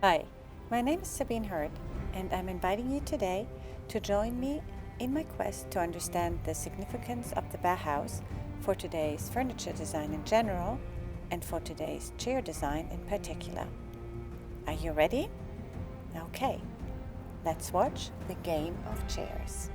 Hi, my name is Sabine Hurd, and I'm inviting you today to join me in my quest to understand the significance of the Bauhaus for today's furniture design in general and for today's chair design in particular. Are you ready? Okay, let's watch the game of chairs.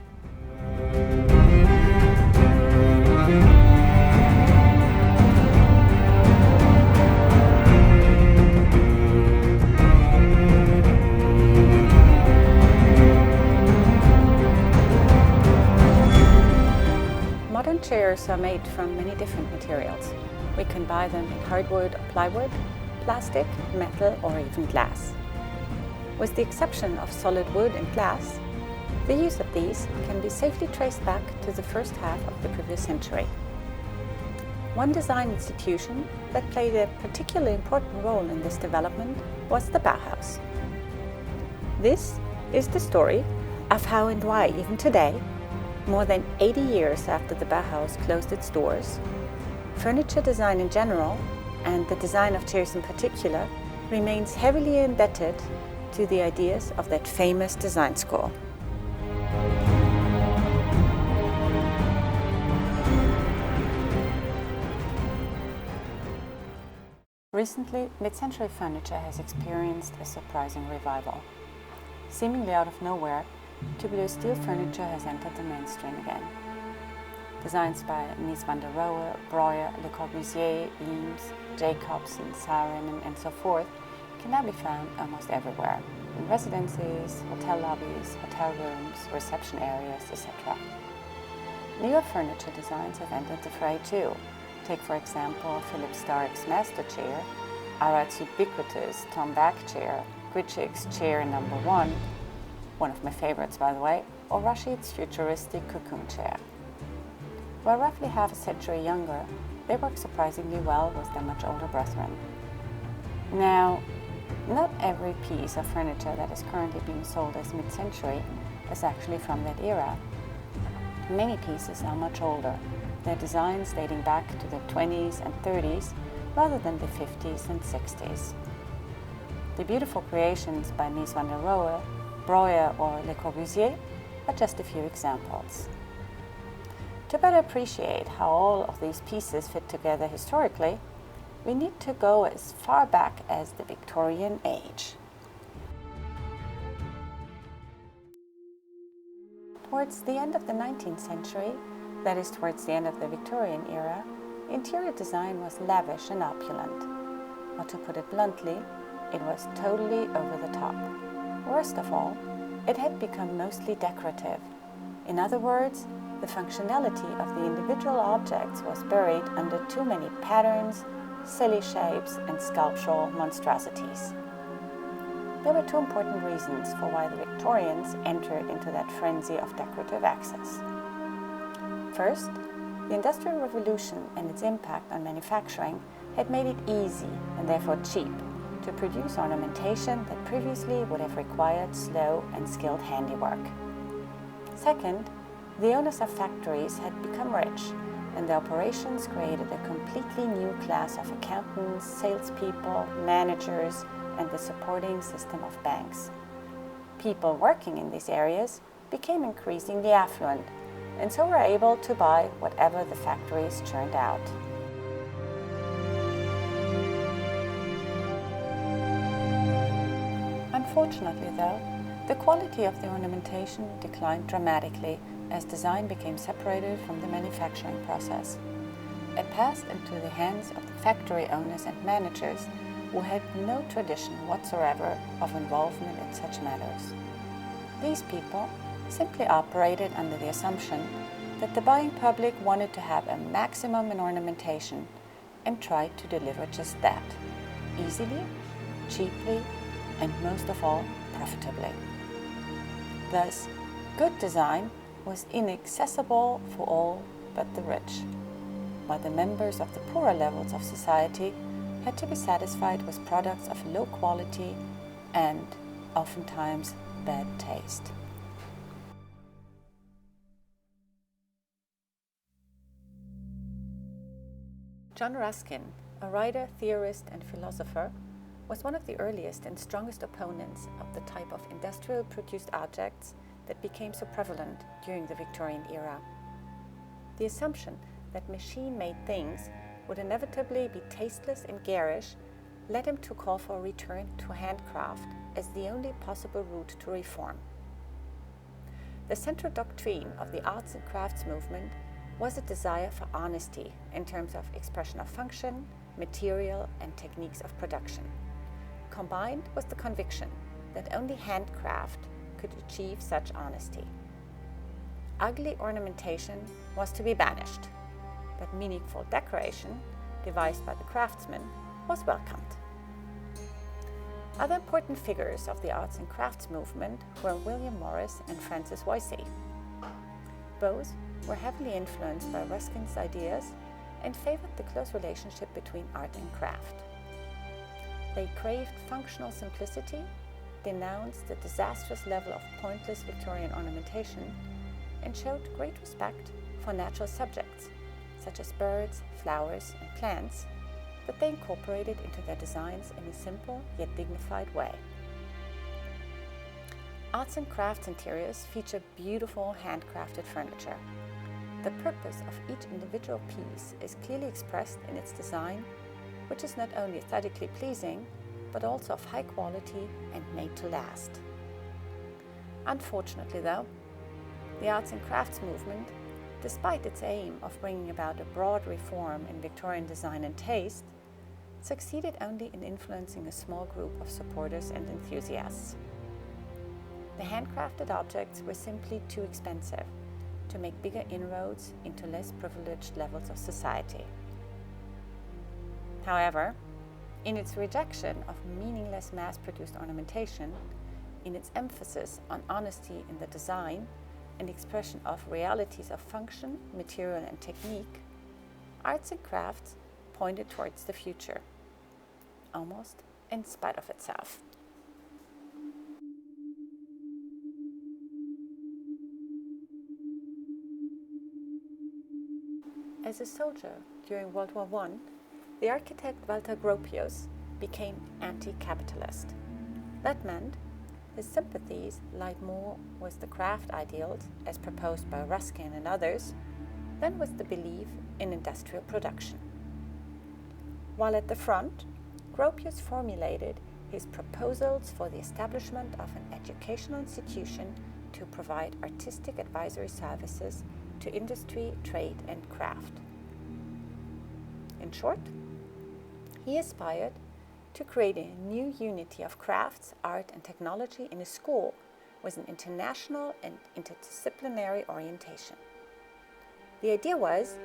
Modern chairs are made from many different materials. We can buy them in hardwood or plywood, plastic, metal, or even glass. With the exception of solid wood and glass, the use of these can be safely traced back to the first half of the previous century. One design institution that played a particularly important role in this development was the Bauhaus. This is the story of how and why even today, more than 80 years after the Bauhaus closed its doors, furniture design in general, and the design of chairs in particular, remains heavily indebted to the ideas of that famous design school. Recently, mid-century furniture has experienced a surprising revival. Seemingly out of nowhere, tubular steel furniture has entered the mainstream again. Designs by Mies van der Rohe, Breuer, Le Corbusier, Eames, Jacobsen, Saarinen, and so forth can now be found almost everywhere, in residences, hotel lobbies, hotel rooms, reception areas, etc. Newer furniture designs have entered the fray too. Take, for example, Philip Stark's Master Chair, Arad's ubiquitous Tom Back chair, Gritschik's Chair No. 1, one of my favorites by the way, or Rashid's futuristic Cocoon chair. While roughly half a century younger, they work surprisingly well with their much older brethren. Now, not every piece of furniture that is currently being sold as mid-century is actually from that era. Many pieces are much older, their designs dating back to the 20s and 30s rather than the 50s and 60s. The beautiful creations by Mies van der Rohe, Breuer or Le Corbusier are just a few examples. To better appreciate how all of these pieces fit together historically, we need to go as far back as the Victorian age. Towards the end of the 19th century, that is towards the end of the Victorian era, interior design was lavish and opulent. Or to put it bluntly, it was totally over the top. Worst of all, it had become mostly decorative. In other words, the functionality of the individual objects was buried under too many patterns, silly shapes, and sculptural monstrosities. There were two important reasons for why the Victorians entered into that frenzy of decorative excess. First, the Industrial Revolution and its impact on manufacturing had made it easy, and therefore cheap, to produce ornamentation that previously would have required slow and skilled handiwork. Second, the owners of factories had become rich, and their operations created a completely new class of accountants, salespeople, managers, and the supporting system of banks. People working in these areas became increasingly affluent, and so were able to buy whatever the factories churned out. Unfortunately, though, the quality of the ornamentation declined dramatically as design became separated from the manufacturing process. It passed into the hands of the factory owners and managers who had no tradition whatsoever of involvement in such matters. These people simply operated under the assumption that the buying public wanted to have a maximum in ornamentation and tried to deliver just that, easily, cheaply, and most of all, profitably. Thus, good design was inaccessible for all but the rich, while the members of the poorer levels of society had to be satisfied with products of low quality and, oftentimes, bad taste. John Ruskin, a writer, theorist, and philosopher, was one of the earliest and strongest opponents of the type of industrial produced objects that became so prevalent during the Victorian era. The assumption that machine-made things would inevitably be tasteless and garish led him to call for a return to handcraft as the only possible route to reform. The central doctrine of the arts and crafts movement was a desire for honesty in terms of expression of function, material, and techniques of production, combined with the conviction that only handcraft could achieve such honesty. Ugly ornamentation was to be banished, but meaningful decoration, devised by the craftsman, was welcomed. Other important figures of the arts and crafts movement were William Morris and Francis Voysey. Both were heavily influenced by Ruskin's ideas and favored the close relationship between art and craft. They craved functional simplicity, denounced the disastrous level of pointless Victorian ornamentation, and showed great respect for natural subjects, such as birds, flowers, and plants, that they incorporated into their designs in a simple yet dignified way. Arts and crafts interiors feature beautiful handcrafted furniture. The purpose of each individual piece is clearly expressed in its design, which is not only aesthetically pleasing, but also of high quality and made to last. Unfortunately though, the arts and crafts movement, despite its aim of bringing about a broad reform in Victorian design and taste, succeeded only in influencing a small group of supporters and enthusiasts. The handcrafted objects were simply too expensive to make bigger inroads into less privileged levels of society. However, in its rejection of meaningless mass-produced ornamentation, in its emphasis on honesty in the design and expression of realities of function, material, and technique, arts and crafts pointed towards the future, almost in spite of itself. As a soldier during World War I, the architect Walter Gropius became anti-capitalist. That meant his sympathies lied more with the craft ideals as proposed by Ruskin and others than with the belief in industrial production. While at the front, Gropius formulated his proposals for the establishment of an educational institution to provide artistic advisory services to industry, trade, and craft. In short, he aspired to create a new unity of crafts, art, and technology in a school with an international and interdisciplinary orientation. The idea was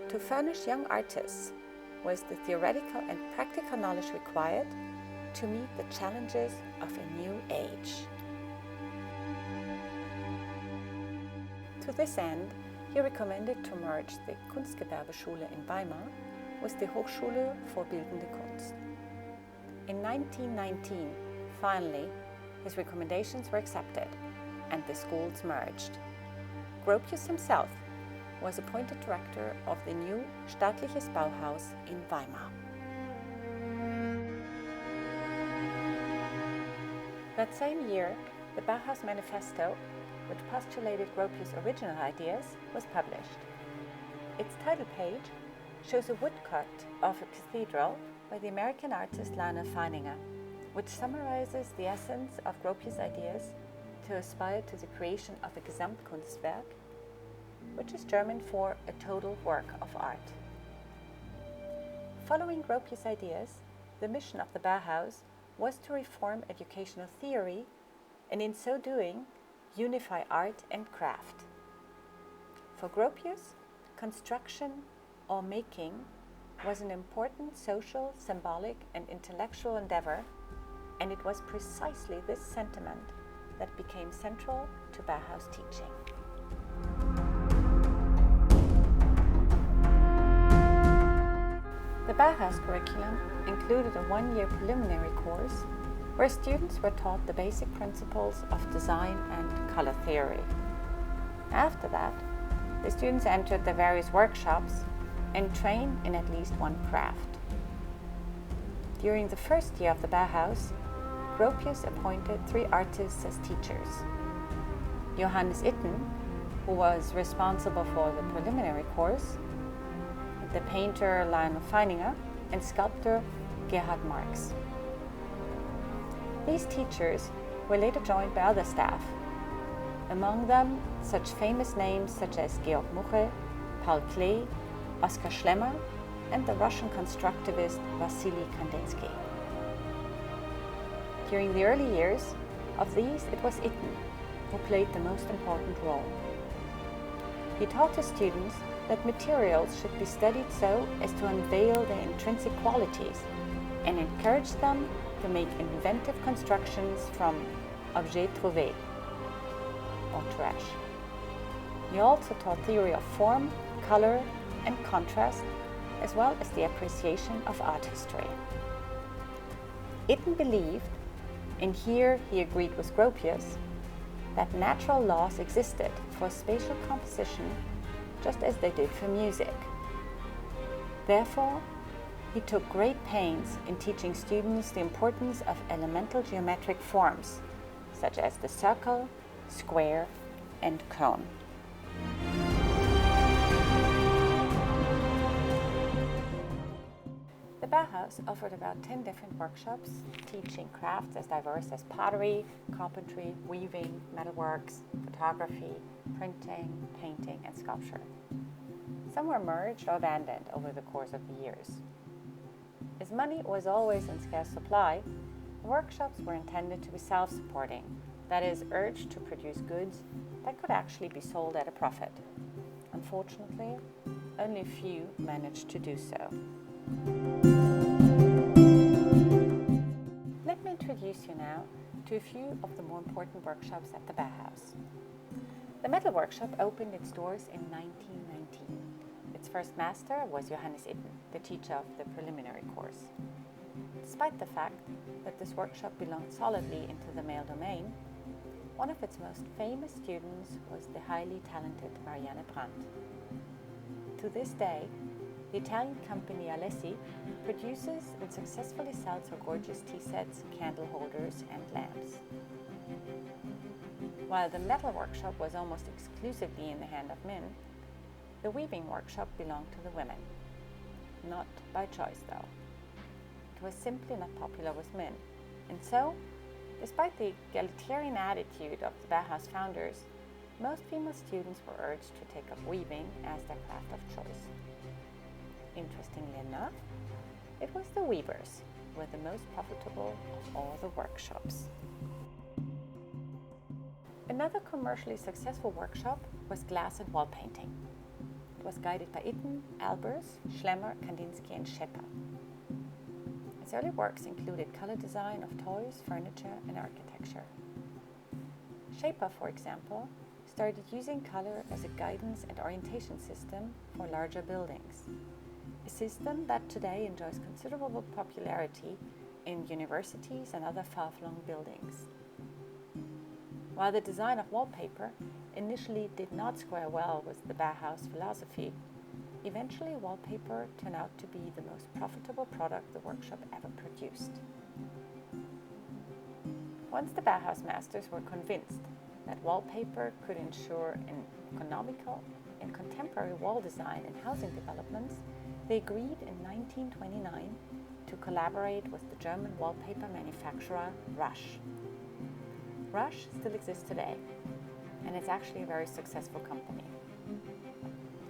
to furnish young artists with the theoretical and practical knowledge required to meet the challenges of a new age. To this end, he recommended to merge the Kunstgewerbeschule in Weimar with the Hochschule für Bildende Kunst. In 1919, finally, his recommendations were accepted and the schools merged. Gropius himself was appointed director of the new Staatliches Bauhaus in Weimar. That same year, the Bauhaus Manifesto, which postulated Gropius' original ideas, was published. Its title page shows a woodcut of a cathedral by the American artist Lana Feininger, which summarizes the essence of Gropius' ideas to aspire to the creation of a Gesamtkunstwerk, which is German for a total work of art. Following Gropius' ideas, the mission of the Bauhaus was to reform educational theory and in so doing, unify art and craft. For Gropius, construction or making was an important social, symbolic, and intellectual endeavor, and it was precisely this sentiment that became central to Bauhaus teaching. The Bauhaus curriculum included a one-year preliminary course where students were taught the basic principles of design and color theory. After that, the students entered the various workshops and trained in at least one craft. During the first year of the Bauhaus, Gropius appointed 3 artists as teachers. Johannes Itten, who was responsible for the preliminary course, the painter Lionel Feininger, and sculptor Gerhard Marx. These teachers were later joined by other staff, among them such famous names such as Georg Muche, Paul Klee, Oskar Schlemmer, and the Russian constructivist Wassily Kandinsky. During the early years of these, it was Itten who played the most important role. He taught his students that materials should be studied so as to unveil their intrinsic qualities and encouraged them to make inventive constructions from objets trouvés, or trash. He also taught theory of form, color, and contrast, as well as the appreciation of art history. Itten believed, and here he agreed with Gropius, that natural laws existed for spatial composition just as they did for music. Therefore, he took great pains in teaching students the importance of elemental geometric forms, such as the circle, square, and cone. The Bauhaus offered about 10 different workshops, teaching crafts as diverse as pottery, carpentry, weaving, metalworks, photography, printing, painting, and sculpture. Some were merged or abandoned over the course of the years. As money was always in scarce supply, the workshops were intended to be self-supporting, that is, urged to produce goods that could actually be sold at a profit. Unfortunately, only a few managed to do so. Let me introduce you now to a few of the more important workshops at the Bauhaus. The metal workshop opened its doors in 1919. Its first master was Johannes Itten, the teacher of the preliminary course. Despite the fact that this workshop belonged solidly into the male domain, one of its most famous students was the highly talented Marianne Brandt. To this day, the Italian company Alessi produces and successfully sells her gorgeous tea sets, candle holders, and lamps. While the metal workshop was almost exclusively in the hand of men, the weaving workshop belonged to the women. Not by choice, though. It was simply not popular with men, and so, despite the egalitarian attitude of the Bauhaus founders, most female students were urged to take up weaving as their craft of choice. Interestingly enough, it was the weavers who were the most profitable of all the workshops. Another commercially successful workshop was glass and wall painting. It was guided by Itten, Albers, Schlemmer, Kandinsky, and Schepper. Its early works included color design of toys, furniture, and architecture. Schepper, for example, started using color as a guidance and orientation system for larger buildings, a system that today enjoys considerable popularity in universities and other far-flung buildings. While the design of wallpaper initially did not square well with the Bauhaus philosophy, eventually wallpaper turned out to be the most profitable product the workshop ever produced. Once the Bauhaus masters were convinced that wallpaper could ensure an economical and contemporary wall design and housing developments, they agreed in 1929 to collaborate with the German wallpaper manufacturer Rush. Rush still exists today, and it's actually a very successful company.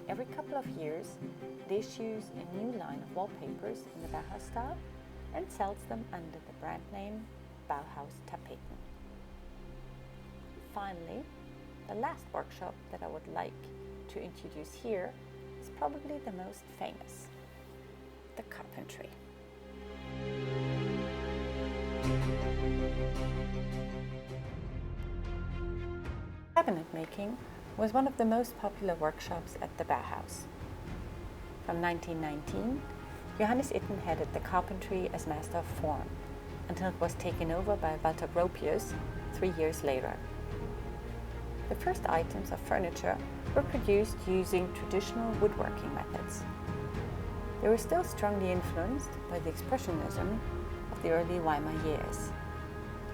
Every couple of years, it issues a new line of wallpapers in the Bauhaus style and sells them under the brand name Bauhaus Tapeten. Finally, the last workshop that I would like to introduce here is probably the most famous, the carpentry. Cabinet making was one of the most popular workshops at the Bauhaus. From 1919, Johannes Itten headed the carpentry as master of form, until it was taken over by Walter Gropius 3 years later. The first items of furniture were produced using traditional woodworking methods. They were still strongly influenced by the Expressionism the early Weimar years.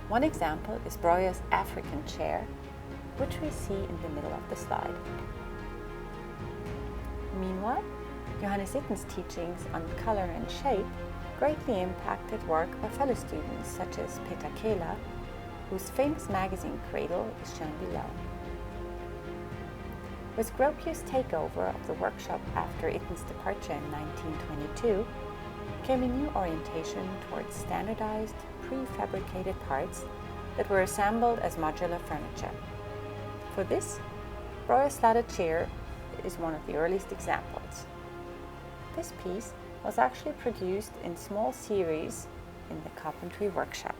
One example is Breuer's African chair, which we see in the middle of the slide. Meanwhile, Johannes Itten's teachings on color and shape greatly impacted work by fellow students such as Peter Kehler, whose famous magazine Cradle is shown below. With Gropius' takeover of the workshop after Itten's departure in 1922, came a new orientation towards standardized, prefabricated parts that were assembled as modular furniture. For this, Breuer's slatted chair is one of the earliest examples. This piece was actually produced in small series in the carpentry workshop.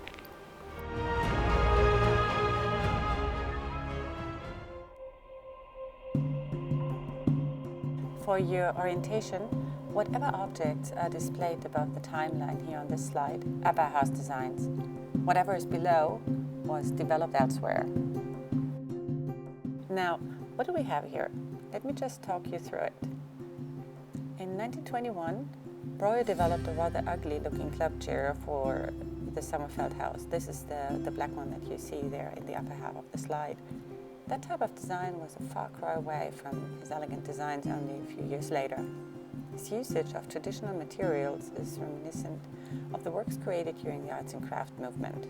For your orientation, whatever objects are displayed above the timeline here on this slide are Bauhaus designs. Whatever is below was developed elsewhere. Now, what do we have here? Let me just talk you through it. In 1921, Breuer developed a rather ugly-looking club chair for the Sommerfeld house. This is the black one that you see there in the upper half of the slide. That type of design was a far cry away from his elegant designs only a few years later. His usage of traditional materials is reminiscent of the works created during the arts and craft movement.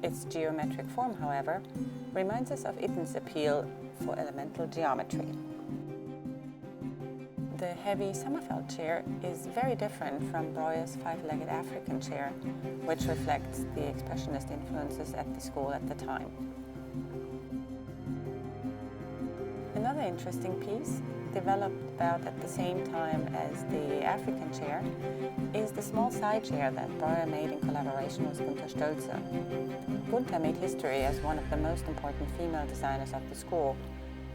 Its geometric form, however, reminds us of Itten's appeal for elemental geometry. The heavy Sommerfeld chair is very different from Breuer's five-legged African chair, which reflects the expressionist influences at the school at the time. Another interesting piece, developed about at the same time as the African chair, is the small side chair that Breuer made in collaboration with Gunther Stölzer. Gunther made history as one of the most important female designers of the school.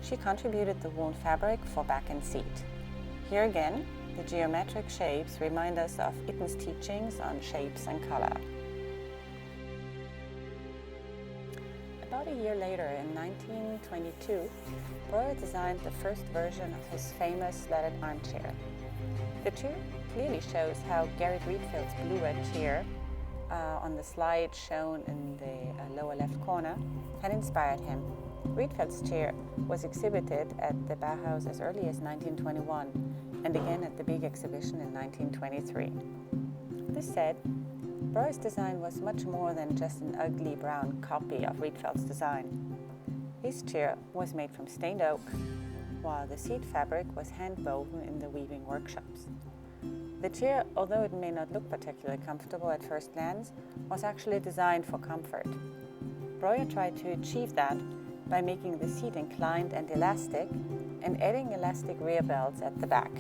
She contributed the woven fabric for back and seat. Here again, the geometric shapes remind us of Itten's teachings on shapes and color. About a year later, in 1922, Breuer designed the first version of his famous slatted armchair. The chair clearly shows how Gerrit Riedfeld's blue-red chair on the slide shown in the lower left corner had inspired him. Riedfeld's chair was exhibited at the Bauhaus as early as 1921 and again at the big exhibition in 1923. This said, Breuer's design was much more than just an ugly brown copy of Riedfeld's design. His chair was made from stained oak, while the seat fabric was hand-woven in the weaving workshops. The chair, although it may not look particularly comfortable at first glance, was actually designed for comfort. Breuer tried to achieve that by making the seat inclined and elastic and adding elastic rear belts at the back.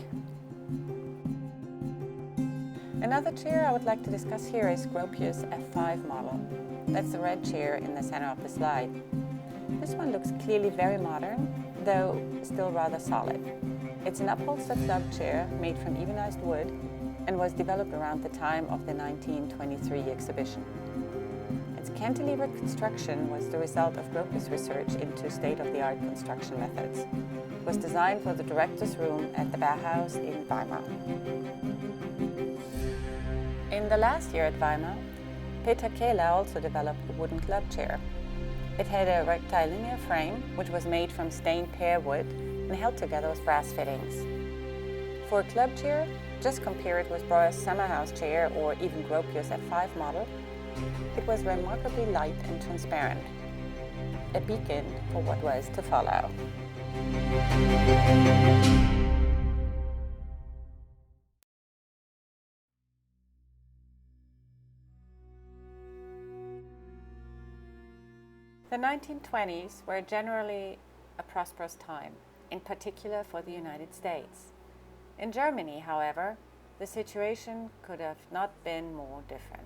Another chair I would like to discuss here is Gropius' F5 model. That's the red chair in the center of the slide. This one looks clearly very modern, though still rather solid. It's an upholstered club chair made from ebenized wood and was developed around the time of the 1923 exhibition. Its cantilever construction was the result of Gropius' research into state-of-the-art construction methods. It was designed for the director's room at the Bauhaus in Weimar. In the last year at Weimar, Peter Kehler also developed a wooden club chair. It had a rectilinear frame, which was made from stained pear wood and held together with brass fittings. For a club chair, just compare it with Breuer's summer-house chair or even Gropius' F5 model, it was remarkably light and transparent, a beacon for what was to follow. The 1920s were generally a prosperous time, in particular for the United States. In Germany, however, the situation could have not been more different.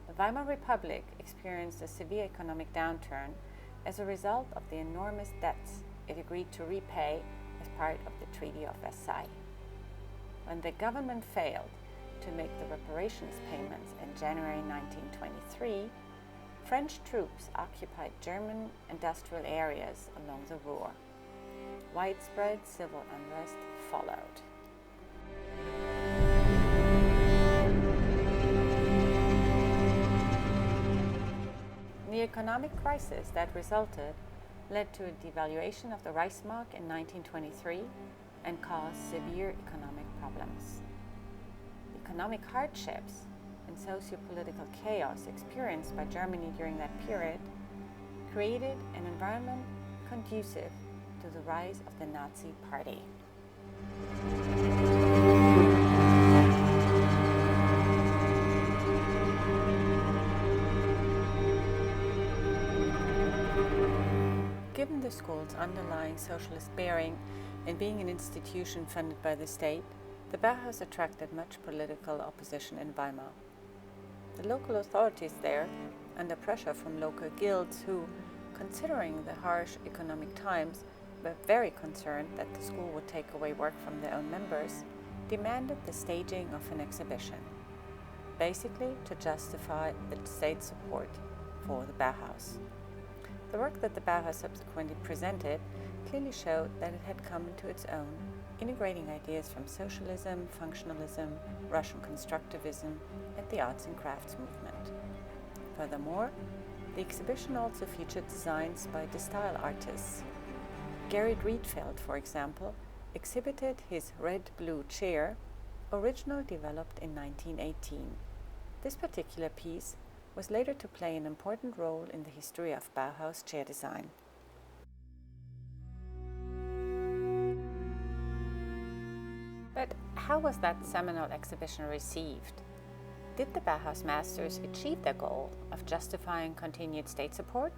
The Weimar Republic experienced a severe economic downturn as a result of the enormous debts it agreed to repay as part of the Treaty of Versailles. When the government failed to make the reparations payments in January 1923, French troops occupied German industrial areas along the Ruhr. Widespread civil unrest followed. economic crisis that resulted led to a devaluation of the Reichsmark in 1923 and caused severe economic problems. Economic hardships and socio-political chaos experienced by Germany during that period created an environment conducive to the rise of the Nazi Party. Given the school's underlying socialist bearing and being an institution funded by the state, the Bauhaus attracted much political opposition in Weimar. The local authorities there, under pressure from local guilds who, considering the harsh economic times, were very concerned that the school would take away work from their own members, demanded the staging of an exhibition, basically to justify the state support for the Bauhaus. The work that the Bauhaus subsequently presented clearly showed that it had come into its own, integrating ideas from socialism, functionalism, Russian constructivism, and the arts and crafts movement. Furthermore, the exhibition also featured designs by the style artists. Gerrit Rietveld, for example, exhibited his red-blue chair, originally developed in 1918. This particular piece was later to play an important role in the history of Bauhaus chair design. But how was that seminal exhibition received? Did the Bauhaus masters achieve their goal of justifying continued state support?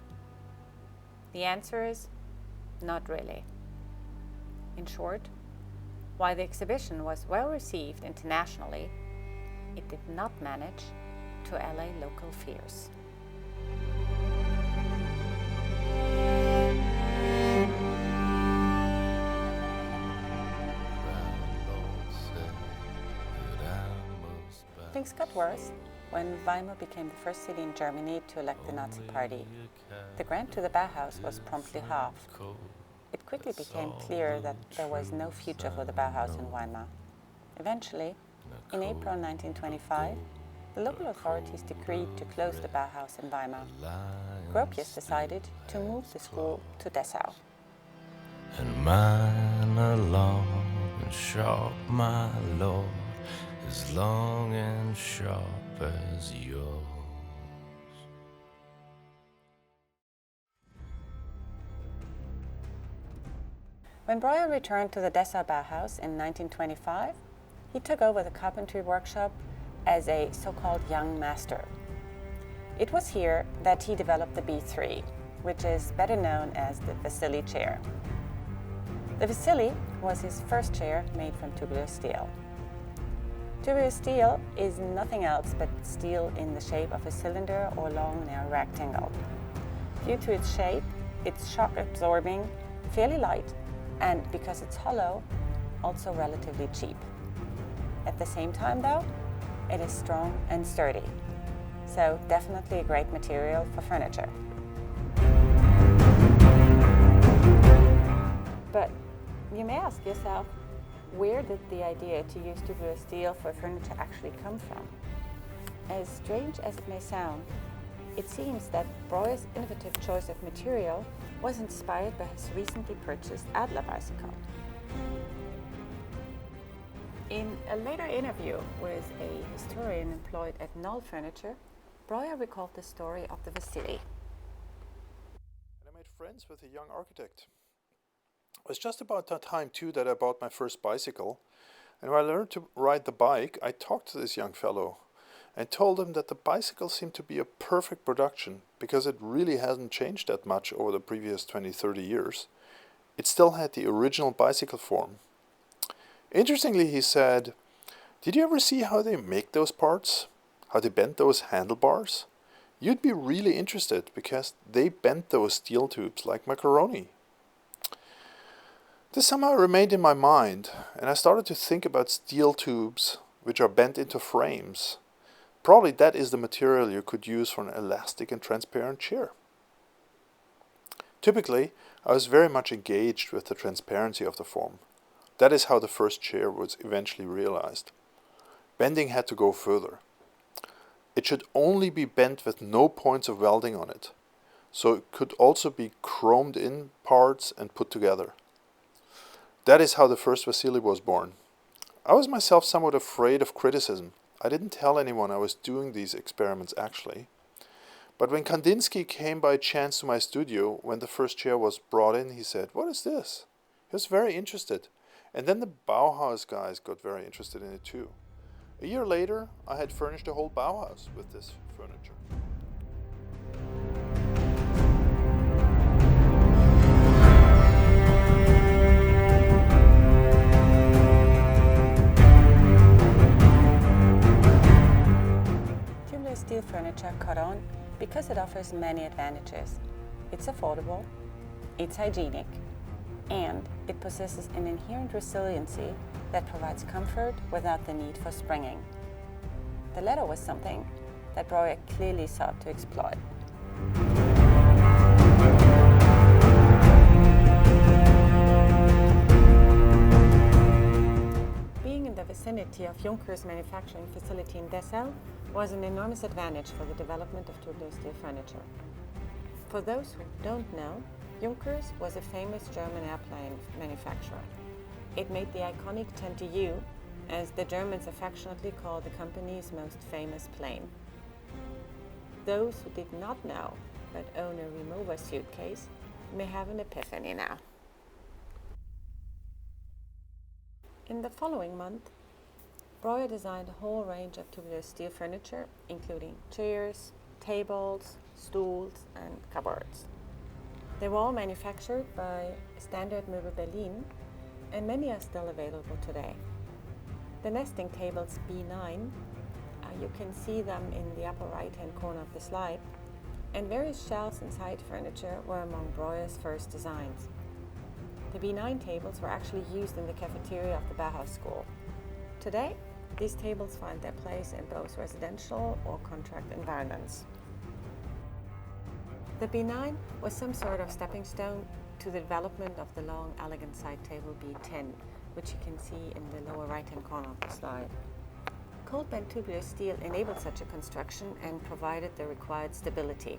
The answer is not really. In short, while the exhibition was well received internationally, it did not manage to allay local fears. Things got worse when Weimar became the first city in Germany to elect the Nazi Party. The grant to the Bauhaus was promptly halved. It quickly became clear that there was no future for the Bauhaus in Weimar. Eventually, in April 1925, the local authorities decreed to close the Bauhaus in Weimar. Gropius decided to move the school to Dessau. And mine are long and sharp, my lord, as long and sharp as yours. When Breuer returned to the Dessau Bauhaus in 1925, he took over the carpentry workshop as a so-called young master. It was here that he developed the B3, which is better known as the Vasily chair. The Vasily was his first chair made from tubular steel. Tubular steel is nothing else but steel in the shape of a cylinder or long, narrow rectangle. Due to its shape, it's shock absorbing, fairly light, and because it's hollow, also relatively cheap. At the same time though, it is strong and sturdy, so definitely a great material for furniture. But you may ask yourself, where did the idea to use tubular steel for furniture actually come from? As strange as it may sound, it seems that Breuer's innovative choice of material was inspired by his recently purchased Adler bicycle. In a later interview with a historian employed at Knoll Furniture, Breuer recalled the story of the Vasily. I made friends with a young architect. It was just about that time too that I bought my first bicycle, and when I learned to ride the bike, I talked to this young fellow and told him that the bicycle seemed to be a perfect production because it really hasn't changed that much over the previous 20-30 years. It still had the original bicycle form. Interestingly, he said, "Did you ever see how they make those parts? How they bend those handlebars? You'd be really interested because they bent those steel tubes like macaroni." This somehow remained in my mind, and I started to think about steel tubes which are bent into frames. Probably that is the material you could use for an elastic and transparent chair. Typically, I was very much engaged with the transparency of the form. That is how the first chair was eventually realized. Bending had to go further. It should only be bent with no points of welding on it. so it could also be chromed in parts and put together. That is how the first Vasily was born. I was myself somewhat afraid of criticism. I didn't tell anyone I was doing these experiments actually. But when Kandinsky came by chance to my studio, when the first chair was brought in, he said, "What is this?" He was very interested. And then the Bauhaus guys got very interested in it too. A year later, I had furnished a whole Bauhaus with this furniture. Tubular steel furniture caught on because it offers many advantages. It's affordable, it's hygienic, and it possesses an inherent resiliency that provides comfort without the need for springing. The latter was something that Breuer clearly sought to exploit. Being in the vicinity of Junkers' manufacturing facility in Dessau was an enormous advantage for the development of tubular steel furniture. For those who don't know, Junkers was a famous German airplane manufacturer. It made the iconic 10TU, as the Germans affectionately call the company's most famous plane. Those who did not know but own a remover suitcase may have an epiphany now. In the following month, Breuer designed a whole range of tubular steel furniture, including chairs, tables, stools, and cupboards. They were all manufactured by Standard Möbel Berlin, and many are still available today. The nesting tables B9, you can see them in the upper right-hand corner of the slide, and various shelves and side furniture were among Breuer's first designs. The B9 tables were actually used in the cafeteria of the Bauhaus school. Today, these tables find their place in both residential or contract environments. The B9 was some sort of stepping stone to the development of the long, elegant side table B10, which you can see in the lower right-hand corner of the slide. Cold bent tubular steel enabled such a construction and provided the required stability.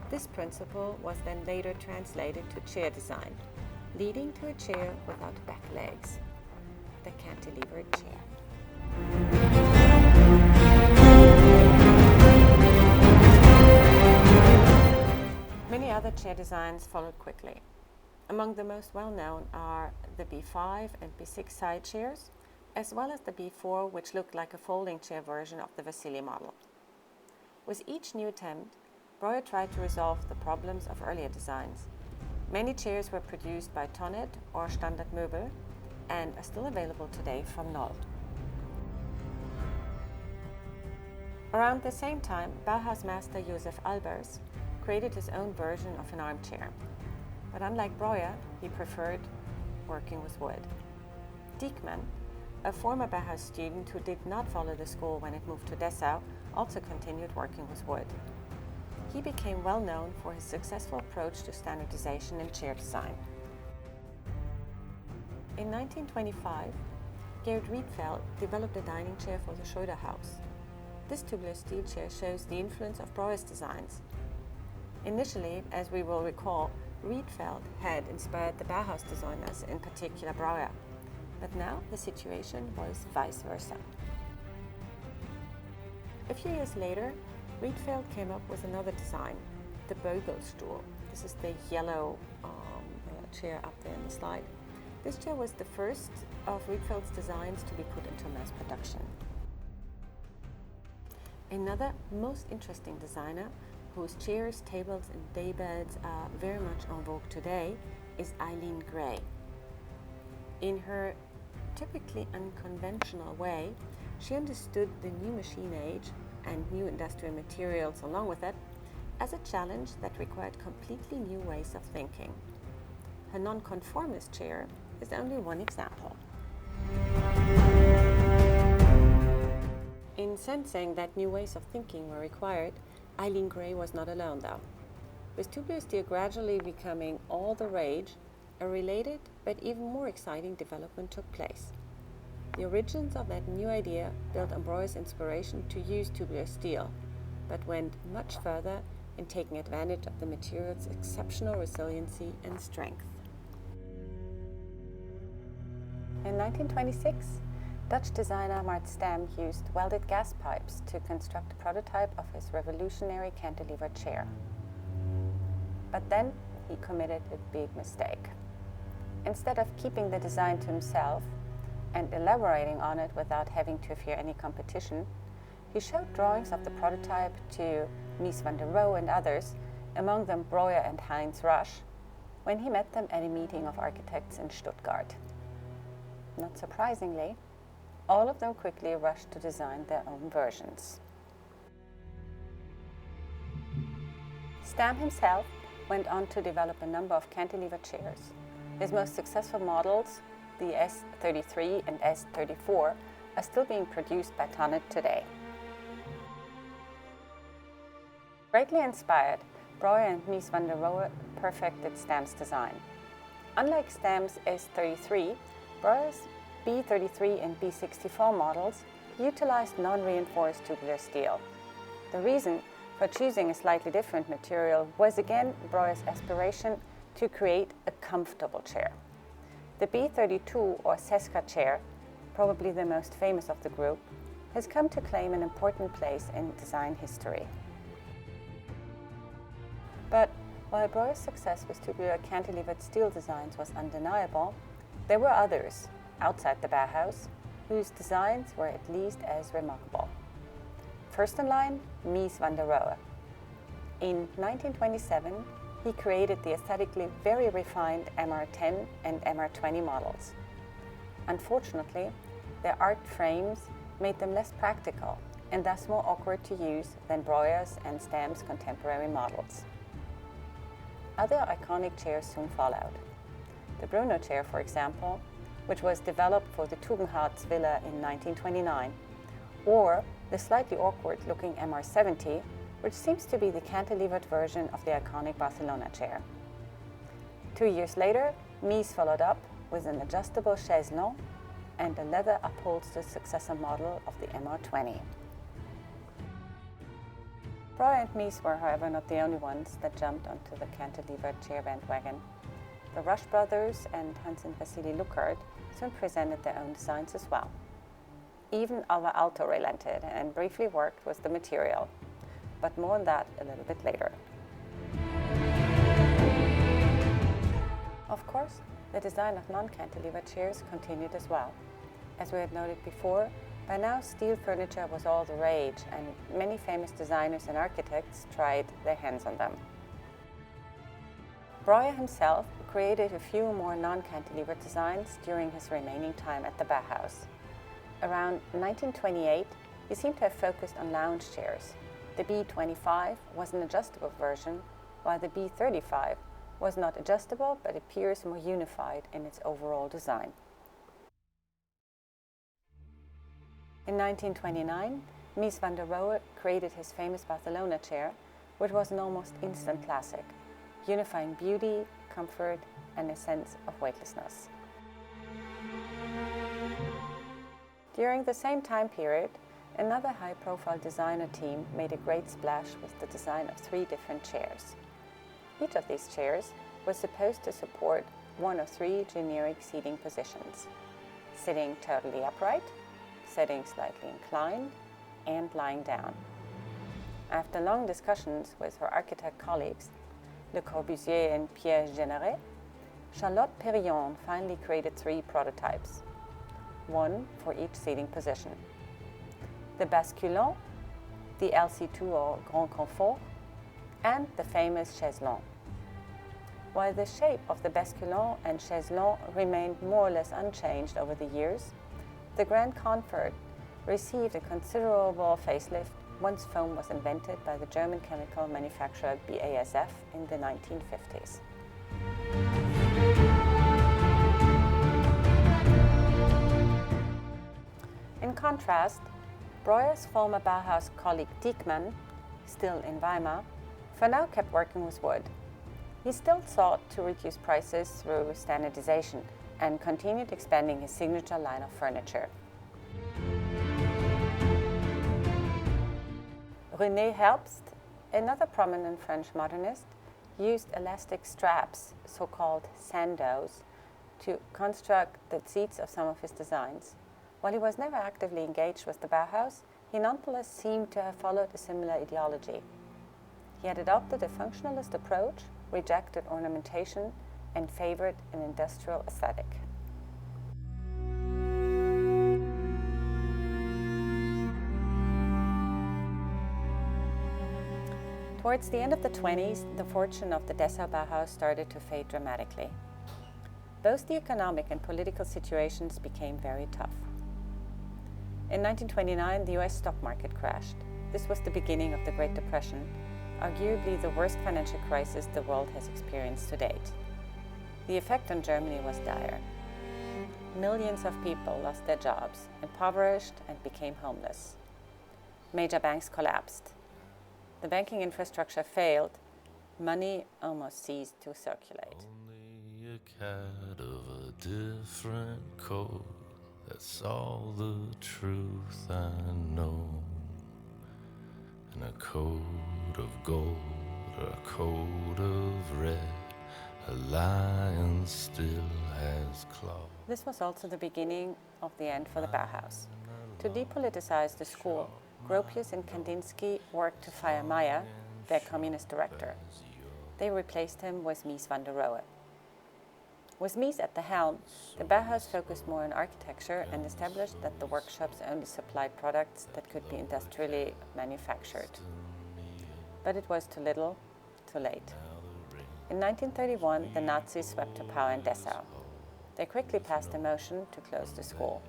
This principle was then later translated to chair design, leading to a chair without back legs, the cantilevered chair. Many other chair designs followed quickly. Among the most well-known are the B5 and B6 side chairs, as well as the B4, which looked like a folding chair version of the Vasily model. With each new attempt, Breuer tried to resolve the problems of earlier designs. Many chairs were produced by Tonnet or Standard Möbel and are still available today from Knoll. Around the same time, Bauhaus master Josef Albers created his own version of an armchair. But unlike Breuer, he preferred working with wood. Diekmann, a former Bauhaus student who did not follow the school when it moved to Dessau, also continued working with wood. He became well known for his successful approach to standardization in chair design. In 1925, Gerhard Rietveld developed a dining chair for the Schröder House. This tubular steel chair shows the influence of Breuer's designs. Initially, as we will recall, Rietveld had inspired the Bauhaus designers, in particular Breuer, but now the situation was vice versa. A few years later, Rietveld came up with another design, the Bögelstuhl. This is the yellow chair up there in the slide. This chair was the first of Rietveld's designs to be put into mass production. Another most interesting designer, whose chairs, tables, and daybeds are very much en vogue today, is Eileen Gray. In her typically unconventional way, she understood the new machine age and new industrial materials along with it as a challenge that required completely new ways of thinking. Her nonconformist chair is only one example. In sensing that new ways of thinking were required, Eileen Gray was not alone though. With tubular steel gradually becoming all the rage, a related but even more exciting development took place. The origins of that new idea built on Breuer's inspiration to use tubular steel, but went much further in taking advantage of the material's exceptional resiliency and strength. In 1926, Dutch designer Mart Stam used welded gas pipes to construct a prototype of his revolutionary cantilever chair. But then he committed a big mistake. Instead of keeping the design to himself and elaborating on it without having to fear any competition, he showed drawings of the prototype to Mies van der Rohe and others, among them Breuer and Heinz Rusch, when he met them at a meeting of architects in Stuttgart. Not surprisingly, all of them quickly rushed to design their own versions. Stam himself went on to develop a number of cantilever chairs. His most successful models, the S33 and S34, are still being produced by Tonnet today. Greatly inspired, Breuer and Mies van der Rohe perfected Stam's design. Unlike Stam's S33, Breuer's B33 and B64 models utilized non-reinforced tubular steel. The reason for choosing a slightly different material was again Breuer's aspiration to create a comfortable chair. The B32 or Seska chair, probably the most famous of the group, has come to claim an important place in design history. But while Breuer's success with tubular cantilevered steel designs was undeniable, there were others, outside the Bauhaus, whose designs were at least as remarkable. First in line, Mies van der Rohe. In 1927, he created the aesthetically very refined MR10 and MR20 models. Unfortunately, their arched frames made them less practical and thus more awkward to use than Breuer's and Stam's contemporary models. Other iconic chairs soon followed. The Bruno chair, for example, which was developed for the Tugendhat's villa in 1929, or the slightly awkward-looking MR70, which seems to be the cantilevered version of the iconic Barcelona chair. 2 years later, Mies followed up with an adjustable chaise longue and a leather upholstered successor model of the MR20. Breuer and Mies were, however, not the only ones that jumped onto the cantilevered chair bandwagon. The Rusch brothers and Hans and Vasily Lucard soon presented their own designs as well. Even Alvar Aalto relented and briefly worked with the material, but more on that a little bit later. Of course, the design of non-cantilever chairs continued as well. As we had noted before, by now steel furniture was all the rage, and many famous designers and architects tried their hands on them. Breuer himself created a few more non-cantilever designs during his remaining time at the Bauhaus. Around 1928, he seemed to have focused on lounge chairs. The B25 was an adjustable version, while the B35 was not adjustable but appears more unified in its overall design. In 1929, Mies van der Rohe created his famous Barcelona chair, which was an almost instant classic, unifying beauty, comfort, and a sense of weightlessness. During the same time period, another high-profile designer team made a great splash with the design of 3 different chairs. Each of these chairs was supposed to support 1 of 3 generic seating positions: sitting totally upright, sitting slightly inclined, and lying down. After long discussions with her architect colleagues, Le Corbusier and Pierre Généré, Charlotte Perriand finally created 3 prototypes, 1 for each seating position: the basculant, the LC2 or Grand Confort, and the famous chaise longue. While the shape of the basculant and chaise longue remained more or less unchanged over the years, the Grand Comfort received a considerable facelift once foam was invented by the German chemical manufacturer BASF in the 1950s. In contrast, Breuer's former Bauhaus colleague Diekmann, still in Weimar, for now kept working with wood. He still sought to reduce prices through standardization and continued expanding his signature line of furniture. René Herbst Another prominent French modernist used elastic straps, so-called sandeaus, to construct the seats of some of his designs. While he was never actively engaged with the Bauhaus, he nonetheless seemed to have followed a similar ideology. He had adopted a functionalist approach, rejected ornamentation, and favored an industrial aesthetic. Towards the end of the 20s, the fortune of the Dessau Bauhaus started to fade dramatically. Both the economic and political situations became very tough. In 1929, the US stock market crashed. This was the beginning of the Great Depression, arguably the worst financial crisis the world has experienced to date. The effect on Germany was dire. Millions of people lost their jobs, impoverished, and became homeless. Major banks collapsed. The banking infrastructure failed. Money almost ceased to circulate. Only a cat of a different coat. That's all the truth I know. And a coat of gold or a coat of red, a lion still has claws. This was also the beginning of the end for the Bauhaus. To depoliticize the school, Gropius and Kandinsky worked to fire Meyer, their communist director. They replaced him with Mies van der Rohe. With Mies at the helm, the Bauhaus focused more on architecture and established that the workshops only supplied products that could be industrially manufactured. But it was too little, too late. In 1931, the Nazis swept to power in Dessau. They quickly passed a motion to close the school.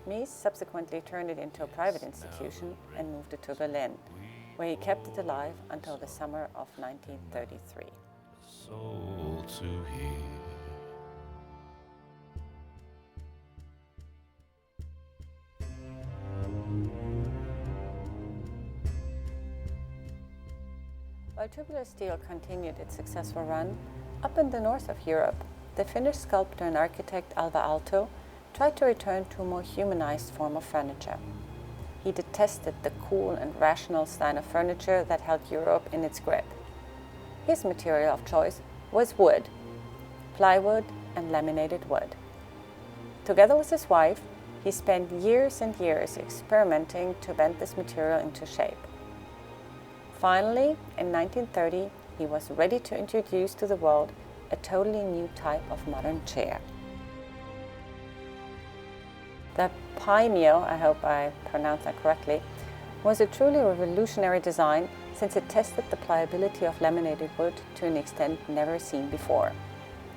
Mies subsequently turned it into a private institution and moved it to Berlin, where he kept it alive until the summer of 1933. Soul to hear. While tubular steel continued its successful run, up in the north of Europe, the Finnish sculptor and architect Alvar Aalto tried to return to a more humanized form of furniture. He detested the cool and rational style of furniture that held Europe in its grip. His material of choice was wood, plywood and laminated wood. Together with his wife, he spent years and years experimenting to bend this material into shape. Finally, in 1930, he was ready to introduce to the world a totally new type of modern chair. The Paimio, I hope I pronounced that correctly, was a truly revolutionary design since it tested the pliability of laminated wood to an extent never seen before.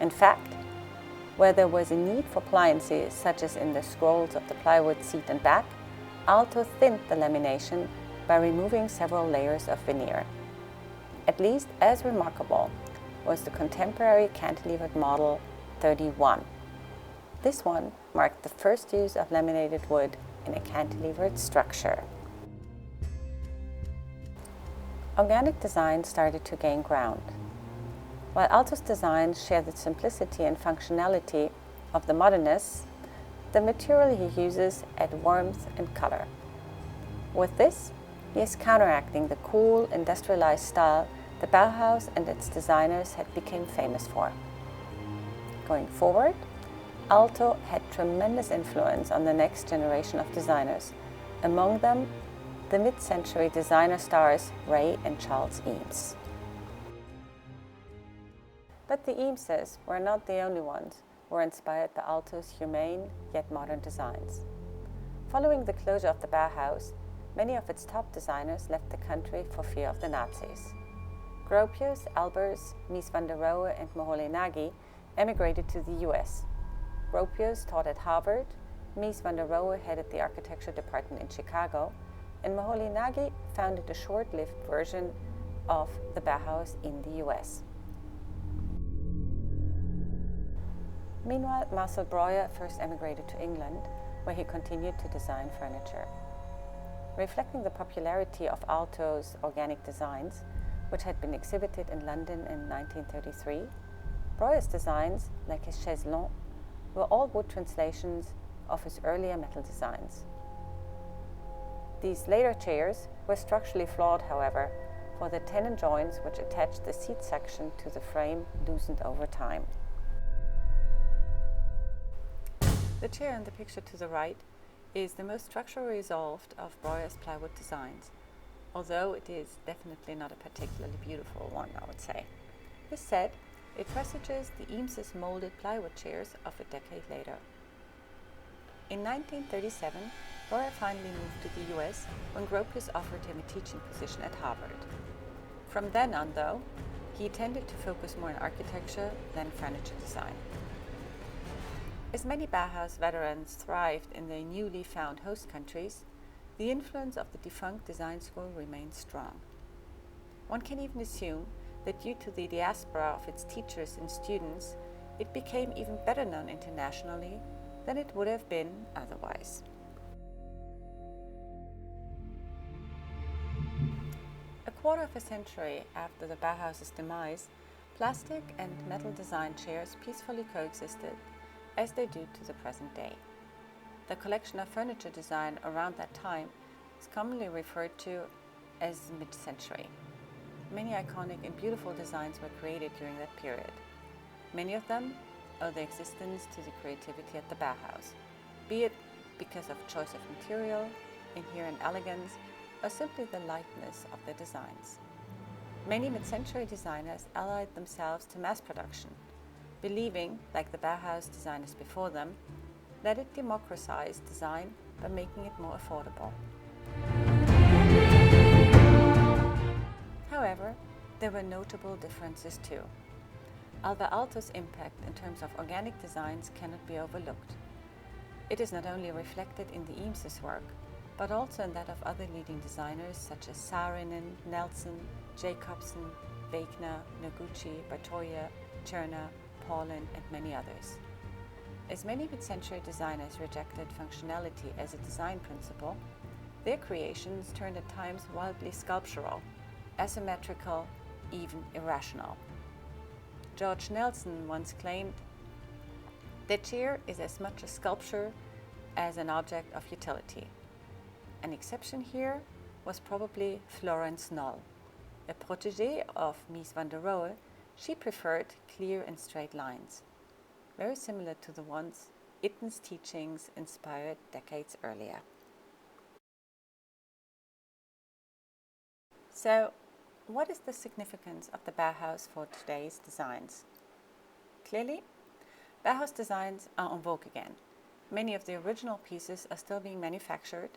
In fact, where there was a need for pliancy, such as in the scrolls of the plywood seat and back, Aalto thinned the lamination by removing several layers of veneer. At least as remarkable was the contemporary cantilevered model 31. This one marked the first use of laminated wood in a cantilevered structure. Organic design started to gain ground. While Aalto's designs share the simplicity and functionality of the modernists, the material he uses adds warmth and color. With this, he is counteracting the cool, industrialized style the Bauhaus and its designers had become famous for. Going forward, Aalto had tremendous influence on the next generation of designers, among them the mid-century designer stars Ray and Charles Eames. But the Eameses were not the only ones who were inspired by Aalto's humane yet modern designs. Following the closure of the Bauhaus, many of its top designers left the country for fear of the Nazis. Gropius, Albers, Mies van der Rohe and Moholy-Nagy emigrated to the US. Gropius taught at Harvard, Mies van der Rohe headed the architecture department in Chicago, and Moholy-Nagy founded a short-lived version of the Bauhaus in the US. Meanwhile, Marcel Breuer first emigrated to England, where he continued to design furniture. Reflecting the popularity of Aalto's organic designs, which had been exhibited in London in 1933, Breuer's designs, like his chaiselons, were all wood translations of his earlier metal designs. These later chairs were structurally flawed, however, for the tenon joints which attach the seat section to the frame loosened over time. The chair in the picture to the right is the most structurally resolved of Breuer's plywood designs, although it is definitely not a particularly beautiful one, I would say. This said, it presages the Eames's molded plywood chairs of a decade later. In 1937, Breuer finally moved to the US when Gropius offered him a teaching position at Harvard. From then on, though, he tended to focus more on architecture than furniture design. As many Bauhaus veterans thrived in their newly found host countries, the influence of the defunct design school remained strong. One can even assume that due to the diaspora of its teachers and students, it became even better known internationally than it would have been otherwise. A quarter of a century after the Bauhaus's demise, plastic and metal design chairs peacefully coexisted as they do to the present day. The collection of furniture design around that time is commonly referred to as mid-century. Many iconic and beautiful designs were created during that period. Many of them owe their existence to the creativity at the Bauhaus, be it because of choice of material, inherent elegance, or simply the lightness of their designs. Many mid-century designers allied themselves to mass production, believing, like the Bauhaus designers before them, that it democratized design by making it more affordable. However, there were notable differences too. Alvar Aalto's impact in terms of organic designs cannot be overlooked. It is not only reflected in the Eames's work, but also in that of other leading designers such as Saarinen, Nelson, Jacobsen, Wegner, Noguchi, Bertoia, Czerny, Paulin, and many others. As many mid-century designers rejected functionality as a design principle, their creations turned at times wildly sculptural, asymmetrical, even irrational. George Nelson once claimed, "The chair is as much a sculpture as an object of utility." An exception here was probably Florence Knoll. A protégée of Mies van der Rohe, she preferred clear and straight lines, very similar to the ones Itten's teachings inspired decades earlier. So, what is the significance of the Bauhaus for today's designs? Clearly, Bauhaus designs are en vogue again. Many of the original pieces are still being manufactured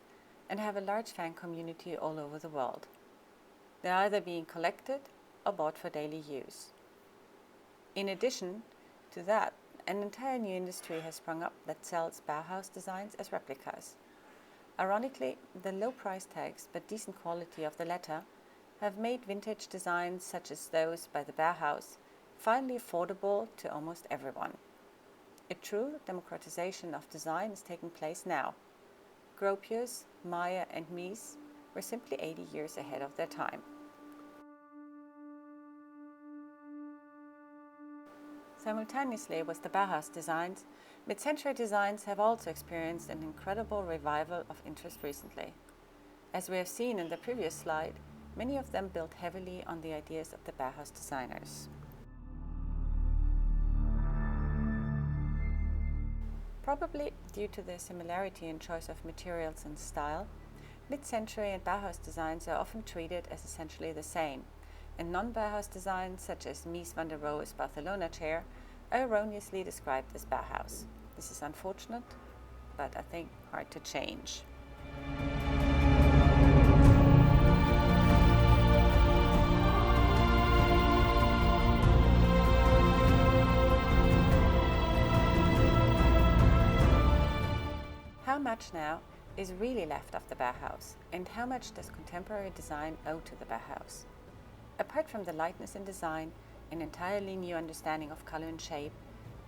and have a large fan community all over the world. They are either being collected or bought for daily use. In addition to that, an entire new industry has sprung up that sells Bauhaus designs as replicas. Ironically, the low price tags but decent quality of the latter have made vintage designs such as those by the Bauhaus finally affordable to almost everyone. A true democratization of design is taking place now. Gropius, Meyer, and Mies were simply 80 years ahead of their time. Simultaneously with the Bauhaus designs, mid-century designs have also experienced an incredible revival of interest recently. As we have seen in the previous slide, many of them built heavily on the ideas of the Bauhaus designers. Probably due to their similarity in choice of materials and style, mid-century and Bauhaus designs are often treated as essentially the same, and non-Bauhaus designs such as Mies van der Rohe's Barcelona chair are erroneously described as Bauhaus. This is unfortunate, but I think hard to change. How much now is really left of the Bauhaus, and how much does contemporary design owe to the Bauhaus? Apart from the lightness in design, an entirely new understanding of color and shape,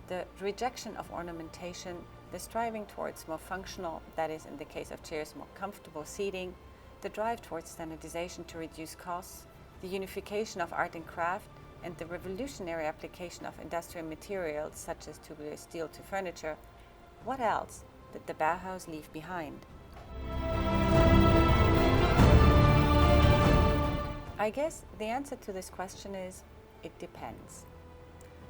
the rejection of ornamentation, the striving towards more functional, that is in the case of chairs, more comfortable seating, the drive towards standardization to reduce costs, the unification of art and craft, and the revolutionary application of industrial materials such as tubular steel to furniture, what else did the Bauhaus leave behind? I guess the answer to this question is, it depends.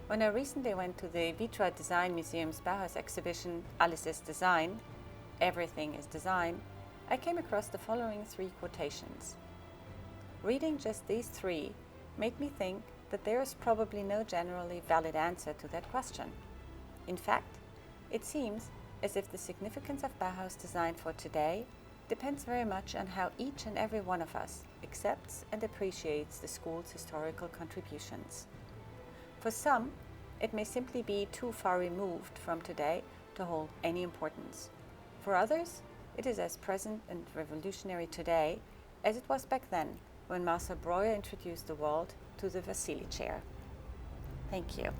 When I recently went to the Vitra Design Museum's Bauhaus exhibition, Alles ist Design, Everything is Design, I came across the following 3 quotations. Reading just these 3 made me think that there is probably no generally valid answer to that question. In fact, it seems as if the significance of Bauhaus design for today depends very much on how each and every one of us accepts and appreciates the school's historical contributions. For some, it may simply be too far removed from today to hold any importance. For others, it is as present and revolutionary today as it was back then when Marcel Breuer introduced the world to the Vasily chair. Thank you.